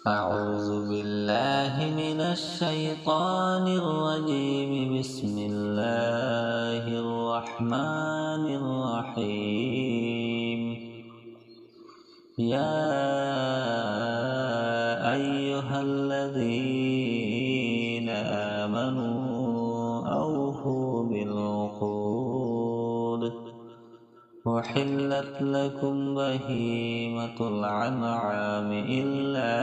أعوذ بالله من الشيطان الرجيم. بسم الله الرحمن الرحيم. يا أيها الذين آمنوا أوفوا بالعقود أحلت لكم بهيمة الأنعام إلا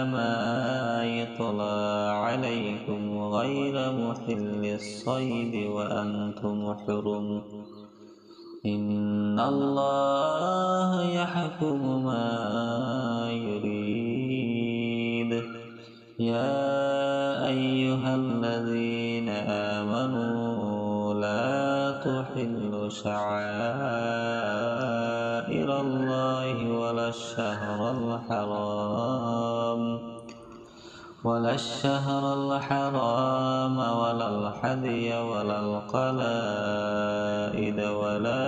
ما يطلع عليكم غير محل الصيد وأنتم حرم. إن الله يحكم ما يريد. يا أيها الذين آمنوا لا تحلوا شعائر الله ولا الشهر الحرام ولا الهدي ولا القلائد ولا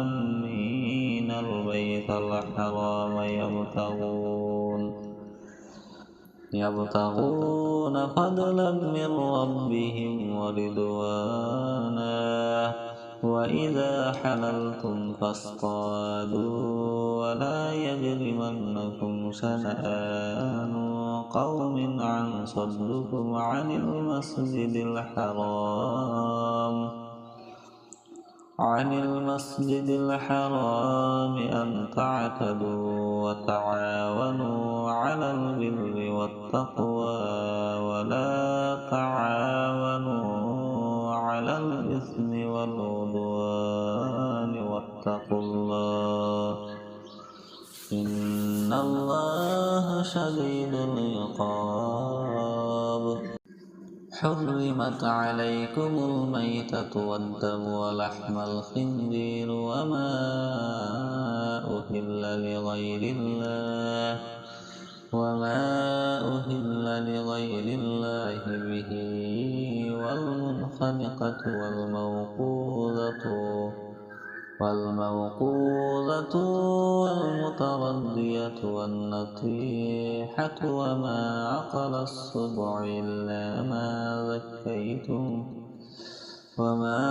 آمين البيت الحرام يبتغون فضلا من ربهم ورضوانا. وإذا حللتم فاصطادوا ولا يجرمنكم شنآن قوم عن صدكم عن المسجد الحرام أن تعتدوا وتعاونوا على البر والتقوى ولا تعاونوا على الإثم والعدوان واتقوا الله إن الله شديد العقاب. حرمت عليكم الميتة والدم ولحم الخنزير وما أهل لغير الله به والمنخنقة والموقوذة والمتردية والنطيحة وما عقل السبع إلا ما ذكيتم وما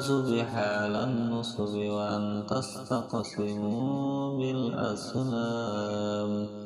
ذبح على النصب وأن تستقسموا بالأزلام